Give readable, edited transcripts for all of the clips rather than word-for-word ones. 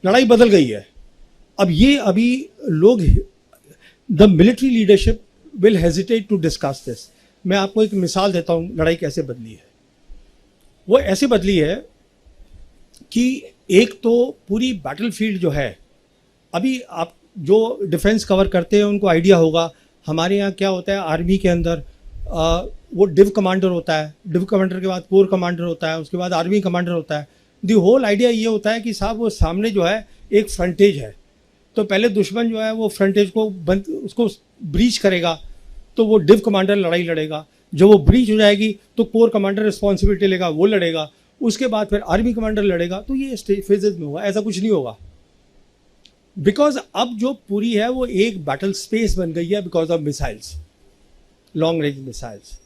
लड़ाई बदल गई है। अब ये अभी लोग, the military leadership will hesitate to discuss this. मैं आपको एक मिसाल देता हूँ लड़ाई कैसे बदली है। वो ऐसे बदली है कि एक तो पूरी बैटलफील्ड जो है, अभी आप जो डिफेंस कवर करते हैं उनको आइडिया होगा, हमारे यहाँ क्या होता है आर्मी के अंदर, वो डिव कमांडर होता है, डिव कमांडर के बाद कोर कमांडर होता है, उसके बाद आर्मी कमांडर होता है। दी होल आइडिया ये होता है कि साहब वो सामने जो है एक फ्रंटेज है, तो पहले दुश्मन जो है वो फ्रंटेज को बंद, उसको ब्रीच करेगा, तो वो डिव कमांडर लड़ाई लड़ेगा। जब वो ब्रीच हो जाएगी तो कोर कमांडर रिस्पॉन्सिबिलिटी लेगा, वो लड़ेगा, उसके बाद फिर आर्मी कमांडर लड़ेगा। तो ये फेजेज में होगा, ऐसा कुछ नहीं होगा। बिकॉज अब जो पूरी है वो एक बैटल स्पेस बन गई है because of missiles, long range missiles.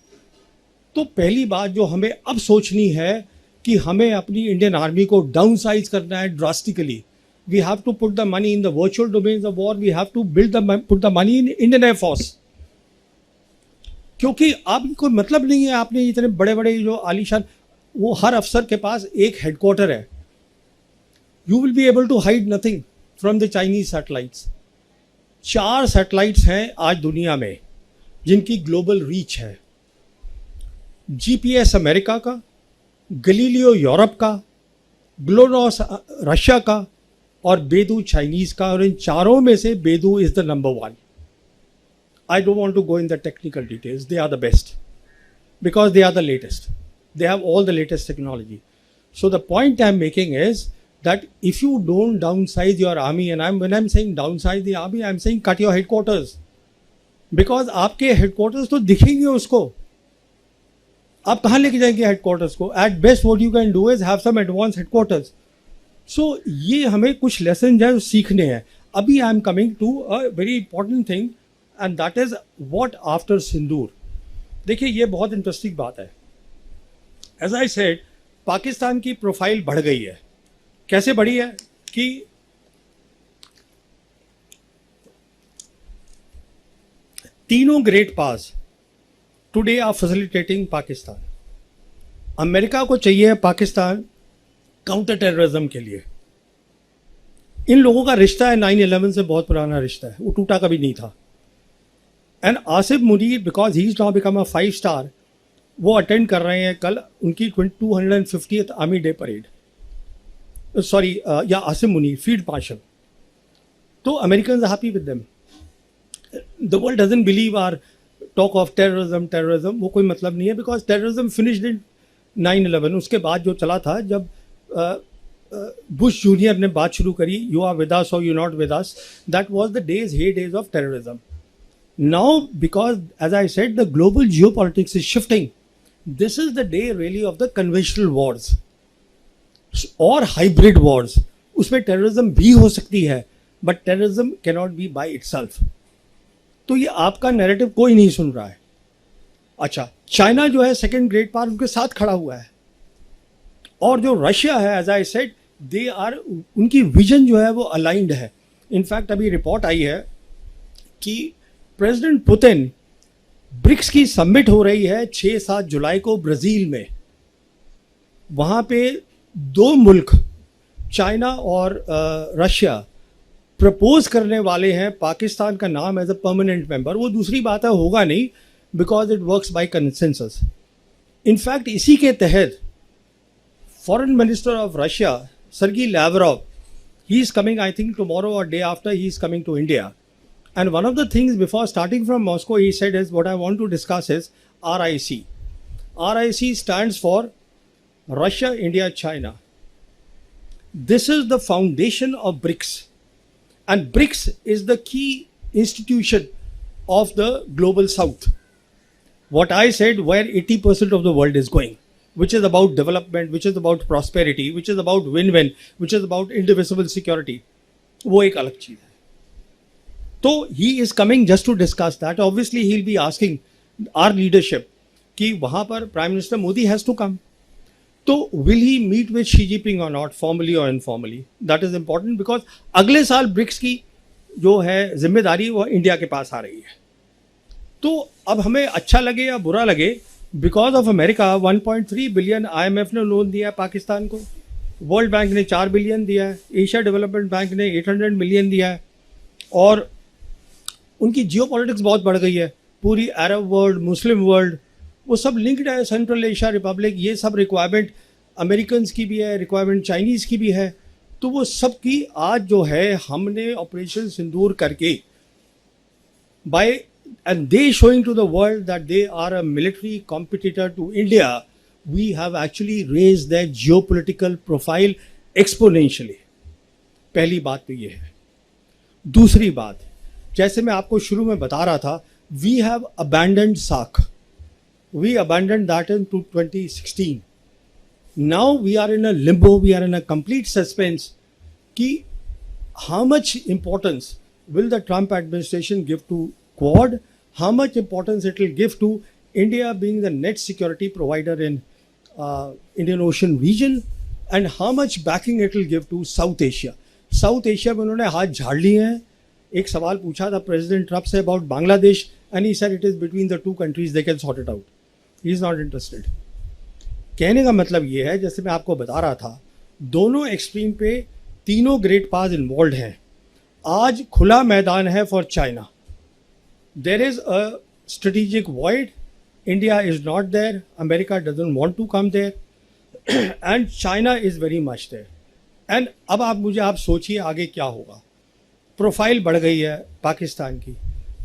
तो पहली बात जो हमें अब सोचनी है कि हमें अपनी इंडियन आर्मी को डाउन साइज करना है drastically. We have to put the money in the virtual domains of war, we have to put the money in Indian air force. क्योंकि अब कोई मतलब नहीं है आपने इतने बड़े बड़े जो आलीशान, वो हर अफसर के पास एक हेडक्वार्टर है। You will be able to hide nothing from the Chinese satellites. 4 satellites हैं आज दुनिया में जिनकी ग्लोबल रीच है। जीपीएस अमेरिका का, गलीलियो यूरोप का, ग्लोनॉस रशिया का और बेदू चाइनीज का। और इन चारों में से बेदू is the number 1। I don't want to go in the technical details. They are the best because they are the latest. They have all the latest technology. So the point I'm making is that if you don't downsize your army, and when I'm saying downsize the army, I'm saying cut your headquarters. Because आपके headquarters तो दिखेंगे उसको, आप कहाँ लेके जाएंगे headquarters को? At best what you can do is have some advanced headquarters. So ये हमें कुछ lessons हैं जो सीखने हैं। अभी I'm coming to a very important thing, and that is what after सिंदूर। देखिए ये बहुत इंटरेस्टिंग बात है। As I said, पाकिस्तान की प्रोफाइल बढ़ गई है। कैसे बढ़ी है कि तीनों great powers today are facilitating Pakistan. America को चाहिए पाकिस्तान काउंटर टेररिज्म के लिए। इन लोगों का रिश्ता है 9/11 से बहुत पुराना रिश्ता है, वो टूटा कभी नहीं था। And Asif Munir, because he is now become a 5 star, वो अटेंड कर रहे हैं कल उनकी 250th army day parade. Sorry, या आसिफ मुनीर फील्ड मार्शल। तो American happy with them. The world doesn't believe our talk of terrorism, वो कोई मतलब नहीं है, बिकॉज टेररिज्म फिनिश्ड इन 9/11। उसके बाद जो चला था, जब बुश जूनियर ने बात शुरू करी, यू आर विद अस और you not with us, that was the days of terrorism. Now, because as I said, the global geopolitics is shifting. This is the day really of the conventional wars or hybrid wars. उसमें terrorism भी हो सकती है, but terrorism cannot be by itself. तो ये आपका narrative कोई नहीं सुन रहा है। अच्छा, चाइना जो है सेकेंड ग्रेट पावर उनके साथ खड़ा हुआ है, और जो रशिया है, as I said, they are, उनकी विजन जो है वो अलाइंड है। इनफैक्ट अभी रिपोर्ट आई है कि प्रेसिडेंट पुतिन, ब्रिक्स की समिट हो रही है 6-7 जुलाई को ब्राज़ील में। वहाँ पे 2 मुल्क चाइना और रशिया प्रपोज करने वाले हैं पाकिस्तान का नाम एज अ परमानेंट मेंबर। वो दूसरी बात है, होगा नहीं, because it works by consensus. In fact इसी के तहत foreign minister of Russia Sergei Lavrov, he is coming, I think tomorrow और day after he is coming to India. And one of the things before starting from Moscow, he said is, what I want to discuss is RIC. RIC stands for Russia, India, China. This is the foundation of BRICS. And BRICS is the key institution of the global south. What I said, where 80% of the world is going, which is about development, which is about prosperity, which is about win-win, which is about indivisible security. वो एक अलग चीज़ है। तो he is coming just to discuss that. Obviously he will be asking our leadership कि वहाँ पर prime minister Modi has to come. तो will he meet with Xi Jinping और नॉट, फॉर्मली और informally? That is important, because अगले साल BRICS की जो है जिम्मेदारी वो इंडिया के पास आ रही है। तो अब हमें अच्छा लगे या बुरा लगे, because of America 1.3 billion IMF ने लोन दिया है पाकिस्तान को, वर्ल्ड बैंक ने 4 बिलियन दिया है, एशिया डेवलपमेंट बैंक ने 800 मिलियन दिया है, और उनकी जियो पॉलिटिक्स बहुत बढ़ गई है। पूरी अरब वर्ल्ड, मुस्लिम वर्ल्ड, वो सब लिंक्ड है। सेंट्रल एशिया रिपब्लिक, ये सब रिक्वायरमेंट अमेरिकन की भी है, रिक्वायरमेंट चाइनीज़ की भी है। तो वो सब की आज जो है हमने ऑपरेशन सिंदूर करके by and they showing to the world that they are a military competitor to India, we have actually raised their geopolitical profile exponentially. पहली बात तो ये है। दूसरी बात, जैसे मैं आपको शुरू में बता रहा था, we have abandoned SAARC. We abandoned that in 2016. Now we are in a limbo, we are in a complete suspense कि how much importance will the Trump administration give to Quad? How much importance it will give to India being the net security provider in Indian Ocean region, and how much backing it will give to South Asia? South Asia में उन्होंने हाथ झाड़ लिए हैं। एक सवाल पूछा था president Trump say about Bangladesh, and he said it is between the two countries, they can sort it out, he is not interested. कहने का मतलब ये है, जैसे मैं आपको बता रहा था, दोनों एक्सट्रीम पे तीनों ग्रेट पावर्स इन्वॉल्व हैं। आज खुला मैदान है for China. There is a strategic void, India is not there, America doesn't want to come there, and China is very much there. And अब आप सोचिए आगे क्या होगा। प्रोफाइल बढ़ गई है पाकिस्तान की।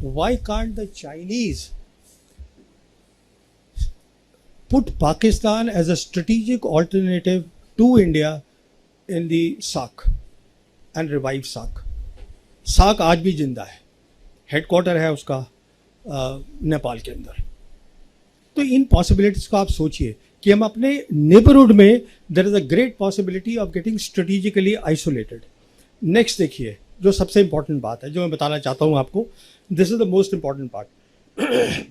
Why can't the Chinese put Pakistan as a strategic alternative to India in the SAARC and revive SAARC? SAARC आज भी जिंदा है, हेडक्वार्टर है उसका नेपाल के अंदर। तो इन पॉसिबिलिटीज को आप सोचिए कि हम अपने नेबरहुड में there is a great possibility of getting strategically isolated. Next देखिए, जो सबसे इंपॉर्टेंट बात है जो मैं बताना चाहता हूँ आपको, this is the most important part.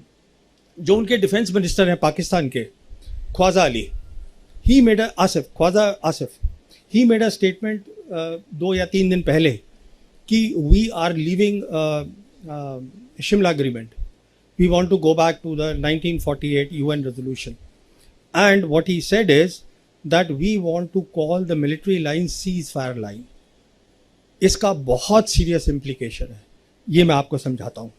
जो उनके डिफेंस मिनिस्टर हैं पाकिस्तान के, Khwaja Ali, he made Khwaja Asif, he made a statement 2 या 3 दिन पहले कि we are leaving Shimla agreement, we want to go back to the 1948 UN resolution, and what he said is that we want to call the military line ceasefire line. इसका बहुत serious implication है, ये मैं आपको समझाता हूँ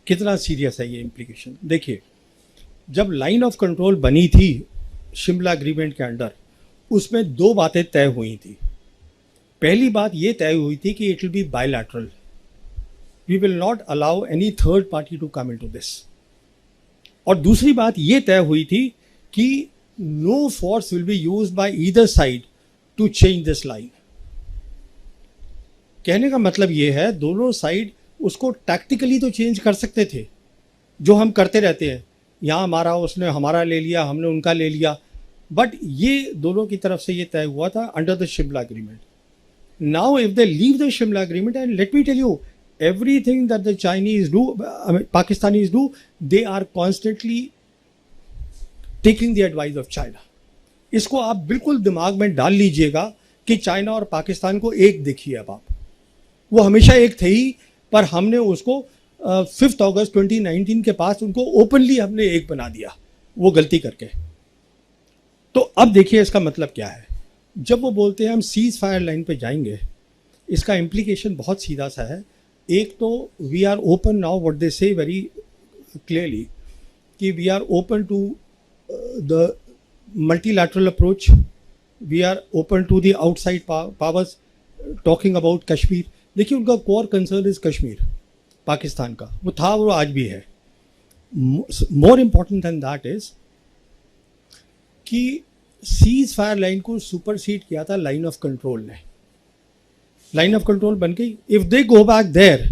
कितना serious है ये इम्प्लीकेशन। देखिए, जब लाइन ऑफ कंट्रोल बनी थी शिमला एग्रीमेंट के अंडर, उसमें 2 बातें तय हुई थी। पहली बात ये तय हुई थी कि it will be bilateral, we will not allow any third party to come into this. और दूसरी बात ये तय हुई थी कि no force will be used by either side to change this line. कहने का मतलब ये है, दोनों साइड उसको टैक्टिकली तो चेंज कर सकते थे, जो हम करते रहते हैं, यहाँ हमारा, उसने हमारा ले लिया, हमने उनका ले लिया, बट ये दोनों की तरफ से ये तय हुआ था under the Shimla agreement. Now if they leave the Shimla agreement, and let me tell you, everything that the Chinese do, Pakistanis do, they are constantly taking the advice of China. इसको आप बिल्कुल दिमाग में डाल लीजिएगा कि चाइना और पाकिस्तान को एक देखिए। अब आप, वो हमेशा एक थे ही, पर हमने उसको 5 अगस्त 2019 के पास उनको ओपनली हमने एक बना दिया, वो गलती करके। तो अब देखिए इसका मतलब क्या है। जब वो बोलते हैं हम सीज फायर लाइन पे जाएंगे, इसका इम्प्लीकेशन बहुत सीधा सा है। एक तो we are open now, what they say very clearly कि we are open to the multilateral approach, we are open to the outside powers talking about Kashmir. देखिए, उनका core concern is Kashmir, Pakistan का, वो था, वो आज भी है। More important than that is कि सीज फायर लाइन को सुपरसीड किया था लाइन ऑफ कंट्रोल ने। लाइन ऑफ कंट्रोल बन गई। If they go back there,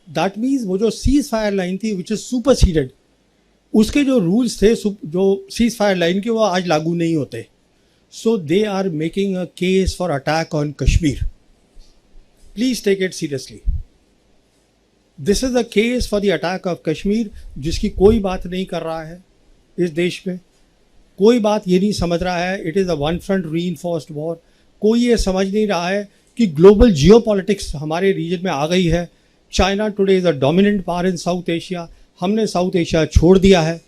that means वो जो सीज फायर लाइन थी विच इज सुपरसीडेड, उसके जो रूल्स थे जो सीज फायर लाइन के, वो आज लागू नहीं होते। So they are making a case for attack on Kashmir. Please take it seriously. This is a case for the attack of Kashmir, जिसकी कोई बात नहीं कर रहा है इस देश में, कोई बात ये नहीं समझ रहा है। It is a one front reinforced war. कोई ये समझ नहीं रहा है कि ग्लोबल जियोपॉलिटिक्स हमारे रीजन में आ गई है। China today is a dominant power in south Asia, हमने साउथ एशिया छोड़ दिया है,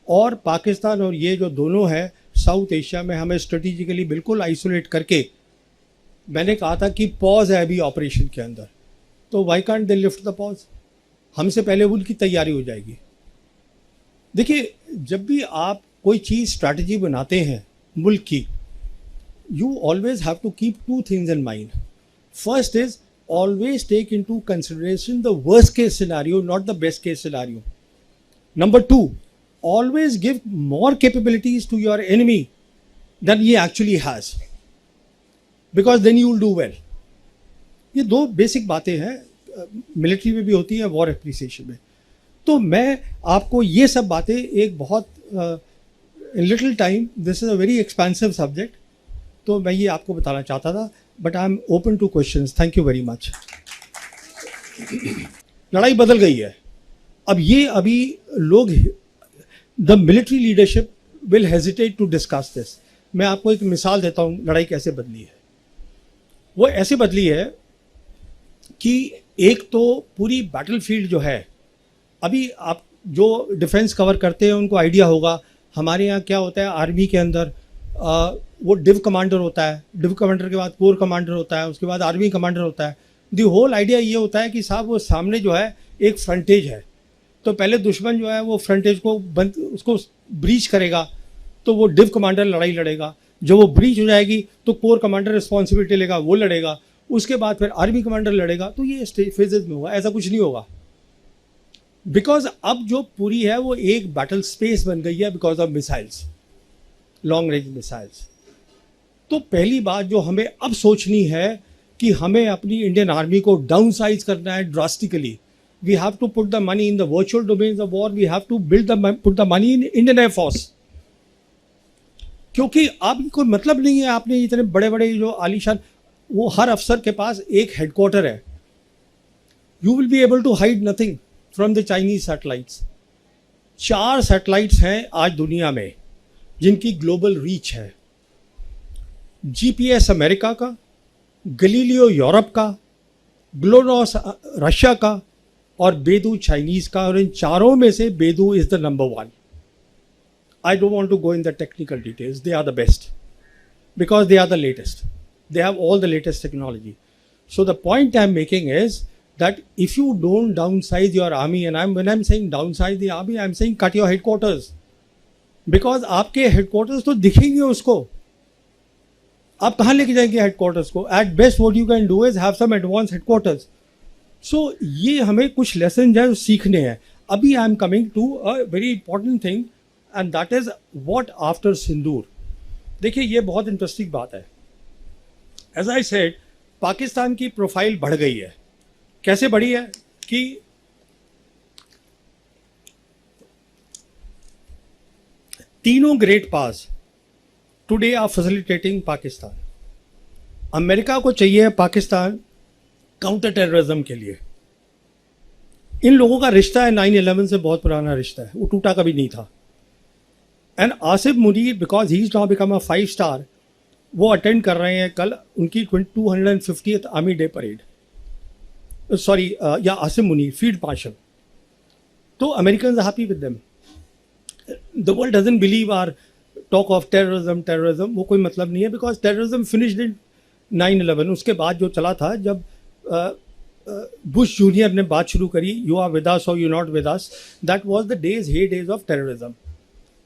और पाकिस्तान और ये जो दोनों है साउथ एशिया में हमें स्ट्रेटेजिकली बिल्कुल आइसोलेट करके मैंने कहा था कि पॉज है अभी ऑपरेशन के अंदर, तो why can't they lift the pause, हमसे पहले उनकी तैयारी हो जाएगी। देखिए, जब भी आप कोई चीज़ स्ट्रैटेजी बनाते हैं मुल्क की, you always have to keep two things in mind. First is always take into consideration the worst case scenario, not the best case scenario. Number two, always give more capabilities to your enemy than he actually has, because then you will do well. ये दो basic बातें हैं, military में भी होती है, war appreciation में। तो मैं आपको ये सब बातें एक बहुत little time, this is a very expensive subject, तो मैं ये आपको बताना चाहता था, but I am open to questions. Thank you very much. लड़ाई बदल गई है अब, ये अभी लोग, the military leadership will hesitate to discuss this. मैं आपको एक मिसाल देता हूँ लड़ाई कैसे बदली है। वो ऐसे बदली है कि एक तो पूरी बैटलफील्ड जो है, अभी आप जो डिफेंस कवर करते हैं उनको आइडिया होगा, हमारे यहाँ क्या होता है आर्मी के अंदर, वो डिव कमांडर होता है, डिव कमांडर के बाद कोर कमांडर होता है, उसके बाद आर्मी कमांडर होता है। दी होल आइडिया ये होता है कि साहब वो सामने जो है एक फ्रंटेज है, तो पहले दुश्मन जो है वो फ्रंटेज को बंद, उसको ब्रीच करेगा, तो वो डिव कमांडर लड़ाई लड़ेगा। जब वो ब्रीच हो जाएगी तो कोर कमांडर रिस्पॉन्सिबिलिटी लेगा, वो लड़ेगा, उसके बाद फिर आर्मी कमांडर लड़ेगा। तो ये फेजेज में होगा, ऐसा कुछ नहीं होगा, बिकॉज अब जो पूरी है वो एक बैटल स्पेस बन गई है because of missiles, long range missiles. तो पहली बात जो हमें अब सोचनी है कि हमें अपनी इंडियन आर्मी को डाउन साइज करना है drastically. We have to put the money in the virtual domains of war, we have to put the money in Indian air force. क्योंकि अब कोई मतलब नहीं है आपने इतने बड़े बड़े जो आलीशान, वो हर अफसर के पास एक हेडक्वार्टर है। You will be able to hide nothing from the Chinese satellites. 4 satellites हैं आज दुनिया में जिनकी ग्लोबल रीच है। जीपीएस अमेरिका का, गलीलियो यूरोप का, ग्लोनॉस रशिया का और बेदू चाइनीज का, और इन चारों में से बेदू is the number 1। I don't want to go in the technical details. They are the best because they are the latest. They have all the latest technology. So the point I'm making is that if you don't downsize your army, and when I'm saying downsize the army, I'm saying cut your headquarters, because आपके headquarters तो दिखेंगे उसको, आप कहाँ लेके जाएंगे headquarters को? At best what you can do is have some advanced headquarters. So ये हमें कुछ lessons हैं जो सीखने हैं। अभी I'm coming to a very important thing, and that is what after सिंदूर। देखिए ये बहुत इंटरेस्टिंग बात है। एज आई सेड, पाकिस्तान की प्रोफाइल बढ़ गई है। कैसे बढ़ी है कि तीनों great powers today are facilitating Pakistan. America को चाहिए पाकिस्तान काउंटर टेररिज्म के लिए। इन लोगों का रिश्ता है 9/11 से बहुत पुराना रिश्ता है, वो टूटा कभी नहीं था। And Asif Munir, because he is now become a 5 star, वो अटेंड कर रहे हैं कल उनकी 250th army day parade. Sorry, या आसिफ मुनीर फील्ड मार्शल। तो American happy with them. The world doesn't believe our talk of terrorism, वो कोई मतलब नहीं है, बिकॉज टेररिज्म फिनिश्ड इन 9/11। उसके बाद जो चला था, जब बुश जूनियर ने बात शुरू करी, यू आर विद अस और you not with us, that was the days of terrorism.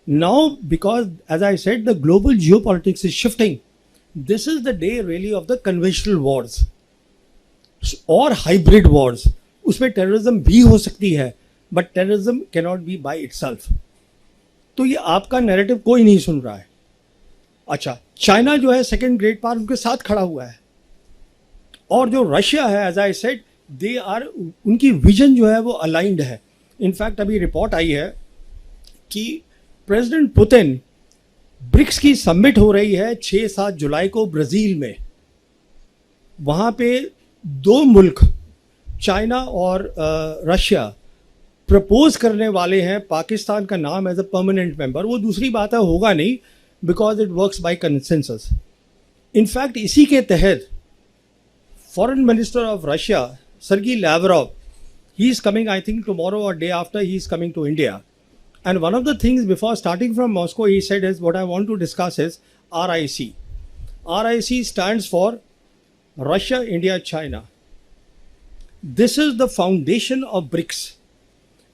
Now, because as I said, the global geopolitics is shifting. This is the day really of the conventional wars or hybrid wars. उसमें terrorism भी हो सकती है, but terrorism cannot be by itself. तो ये आपका narrative कोई नहीं सुन रहा है। अच्छा, चाइना जो है सेकेंड ग्रेट पावर, उनके साथ खड़ा हुआ है, और जो रशिया है, as I said, they are, उनकी विजन जो है वो अलाइंड है। इनफैक्ट अभी रिपोर्ट आई है कि प्रेसिडेंट पुतिन, ब्रिक्स की समिट हो रही है 6-7 जुलाई को ब्राज़ील में। वहाँ पे 2 मुल्क, चाइना और रशिया, प्रपोज करने वाले हैं पाकिस्तान का नाम एज अ परमानेंट मेंबर। वो दूसरी बात है, होगा नहीं, because it works by consensus. In fact इसी के तहत foreign minister of Russia Sergei Lavrov, he is coming, I think tomorrow और day after, he is coming to India. And one of the things before starting from Moscow, he said is, what I want to discuss is RIC. RIC stands for Russia, India, China. This is the foundation of BRICS.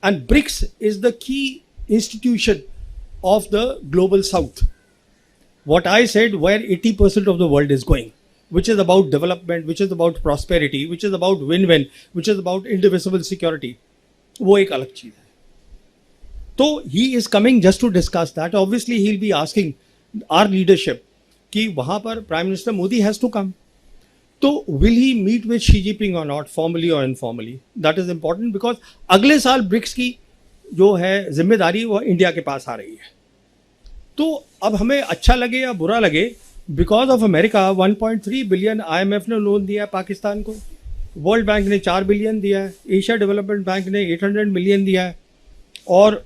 And BRICS is the key institution of the global south. What I said, where 80% of the world is going, which is about development, which is about prosperity, which is about win-win, which is about indivisible security, वो एक अलग चीज है. तो he is coming just to discuss that. Obviously, he'll be asking our leadership कि वहाँ पर Prime Minister Modi has to come. तो will he meet with Xi Jinping or not, formally or informally? That is important because अगले साल BRICS की जो है जिम्मेदारी वो इंडिया के पास आ रही है. तो अब हमें अच्छा लगे या बुरा लगे, because of America 1.3 billion IMF ने लोन दिया है पाकिस्तान को, वर्ल्ड बैंक ने 4 बिलियन दिया है, एशिया डेवलपमेंट बैंक ने 800 मिलियन दिया है, और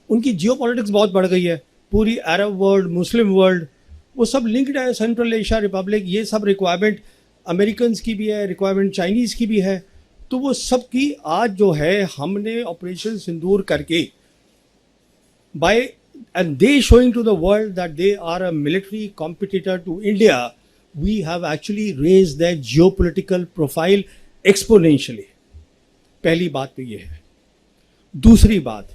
उनकी जियोपॉलिटिक्स बहुत बढ़ गई है. पूरी अरब वर्ल्ड, मुस्लिम वर्ल्ड, वो सब लिंक्ड है. सेंट्रल एशिया रिपब्लिक, ये सब रिक्वायरमेंट अमेरिकन की भी है, रिक्वायरमेंट चाइनीज़ की भी है. तो वो सब की आज जो है हमने ऑपरेशन सिंदूर करके bye and they showing to the world that they are a military competitor to India, we have actually raised their geopolitical profile exponentially. पहली बात तो ये है. दूसरी बात,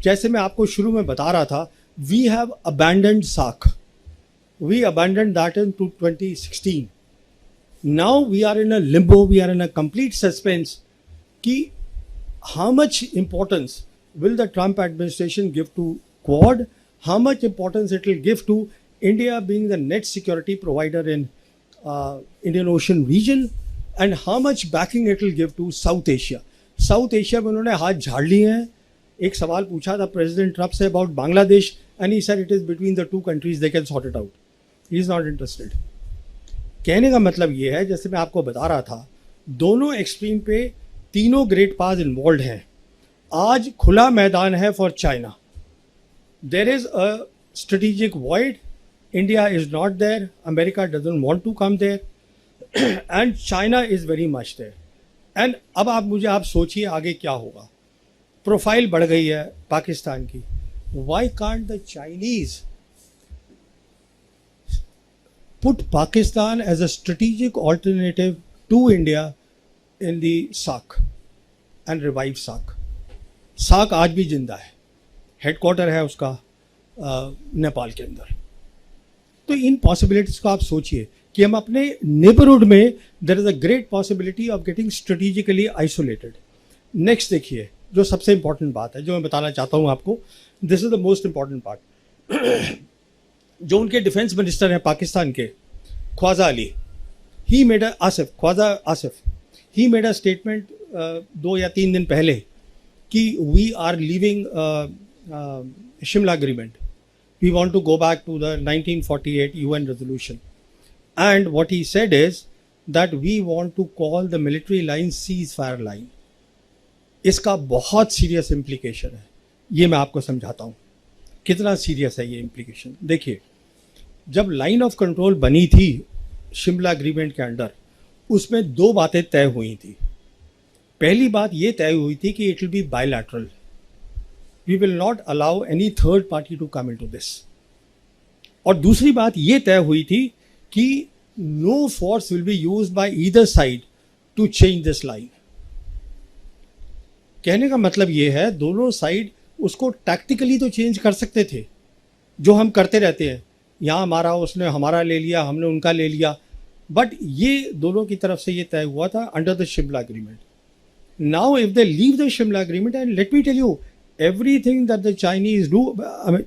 जैसे मैं आपको शुरू में बता रहा था, we have abandoned SAARC. We abandoned that in 2016. Now we are in a limbo, we are in a complete suspense कि how much importance will the Trump administration give to Quad, how much importance it will give to India being the net security provider in Indian Ocean region, and how much backing it will give to South Asia. South Asia में उन्होंने हाथ झाड़ लिए हैं. एक सवाल पूछा था president Trump say about Bangladesh, and he said it is between the two countries, they can sort it out. He is not interested. कहने का मतलब ये है, जैसे मैं आपको बता रहा था, दोनों एक्सट्रीम पे तीनों ग्रेट पावर्स इन्वॉल्व हैं. आज खुला मैदान है for China. There is a strategic void. India is not there. America doesn't want to come there. And China is very much there. And अब आप सोचिए आगे क्या होगा. प्रोफाइल बढ़ गई है पाकिस्तान की. Why can't the Chinese put Pakistan as a strategic alternative to India in the SAARC and revive SAARC? SAARC आज भी जिंदा है. हेडक्वार्टर है उसका नेपाल के अंदर. तो इन पॉसिबिलिटीज को आप सोचिए कि हम अपने नेबरहुड में, there is a great possibility of getting strategically isolated. Next देखिए, जो सबसे इंपॉर्टेंट बात है जो मैं बताना चाहता हूँ आपको, this is the most important part. जो उनके डिफेंस मिनिस्टर हैं पाकिस्तान के, Khwaja Ali, he made Khwaja Asif, he made a statement 2 या 3 दिन पहले कि we are leaving Shimla agreement. We want to go back to the 1948 UN resolution. And what he said is that we want to call the military line ceasefire line. इसका बहुत serious implication है. ये मैं आपको समझाता हूँ कितना serious है ये इम्प्लीकेशन. देखिए, जब लाइन ऑफ कंट्रोल बनी थी शिमला एग्रीमेंट के अंडर, उसमें 2 बातें तय हुई थी. पहली बात ये तय हुई थी कि it will be bilateral. We will not allow any third party to come into this. और दूसरी बात ये तय हुई थी कि no force will be used by either side to change this line. कहने का मतलब ये है, दोनों साइड उसको टैक्टिकली तो चेंज कर सकते थे, जो हम करते रहते हैं, यहाँ मारा, उसने हमारा ले लिया, हमने उनका ले लिया. बट ये दोनों की तरफ से ये तय हुआ था under the Shimla agreement. Now if they leave the Shimla agreement, and let me tell you, everything that the Chinese do,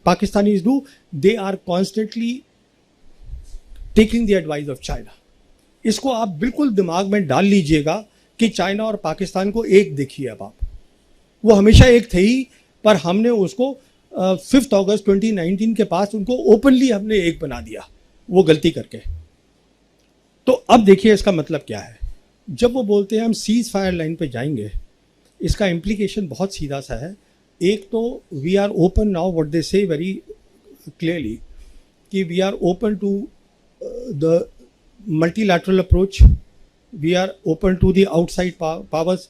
Pakistanis do, they are constantly taking the advice of China. इसको आप बिल्कुल दिमाग में डाल लीजिएगा कि चाइना और पाकिस्तान को एक देखिए. अब आप, वो हमेशा एक थे ही, पर हमने उसको 5 अगस्त 2019 के पास उनको ओपनली हमने एक बना दिया, वो गलती करके. तो अब देखिए इसका मतलब क्या है. जब वो बोलते हैं हम सीज फायर लाइन पे जाएंगे, इसका इम्प्लीकेशन बहुत सीधा सा है. एक तो we are open now, what they say very clearly, कि we are open to the multilateral approach, we are open to the outside powers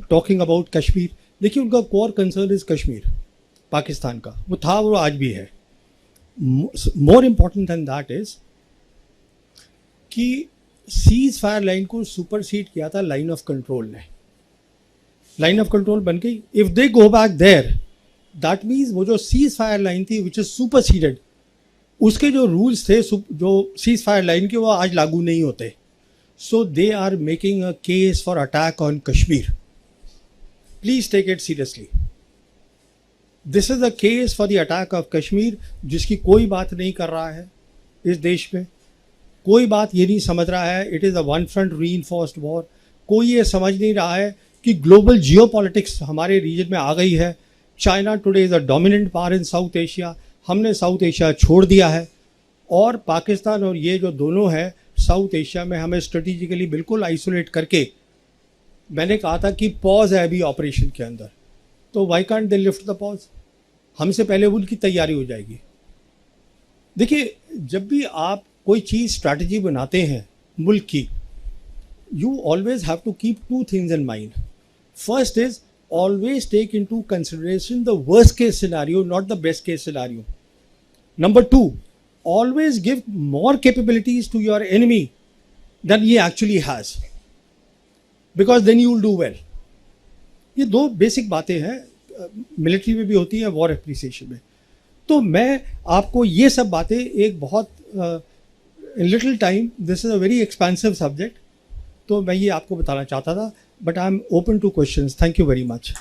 talking about Kashmir. देखिए, उनका core concern is Kashmir Pakistan का, वो था, वो आज भी है. More important than that is कि सीज फायर लाइन को सुपरसीड किया था लाइन ऑफ कंट्रोल ने, लाइन ऑफ कंट्रोल बन गई. If they go back there, that means वो जो सीज फायर लाइन थी विच इज सुपरसीडेड, उसके जो रूल्स थे जो सीज फायर लाइन के, वो आज लागू नहीं होते. So they are making a case for attack on Kashmir. Please take it seriously. This is a case for the attack of Kashmir, जिसकी कोई बात नहीं कर रहा है इस देश में. कोई बात ये नहीं समझ रहा है it is a one front reinforced war. कोई ये समझ नहीं रहा है कि ग्लोबल जियोपॉलिटिक्स हमारे रीजन में आ गई है. China today is a dominant power in south Asia. हमने साउथ एशिया छोड़ दिया है, और पाकिस्तान और ये जो दोनों है साउथ एशिया में हमें स्ट्रेटेजिकली बिल्कुल आइसोलेट करके, मैंने कहा था कि पॉज है अभी ऑपरेशन के अंदर, तो why can't they lift the pause. हमसे पहले उनकी तैयारी हो जाएगी. देखिए, जब भी आप कोई चीज़ स्ट्रैटेजी बनाते हैं मुल्क की, you always have to keep two things in mind. First is always take into consideration the worst case scenario, not the best case scenario. Number two, always give more capabilities to your enemy than he actually has, because then you will do well. ये दो basic बातें हैं, military में भी होती है, war appreciation में. तो मैं आपको ये सब बातें एक बहुत in little time, this is a very expensive subject, तो मैं ये आपको बताना चाहता था. But I am open to questions. Thank you very much.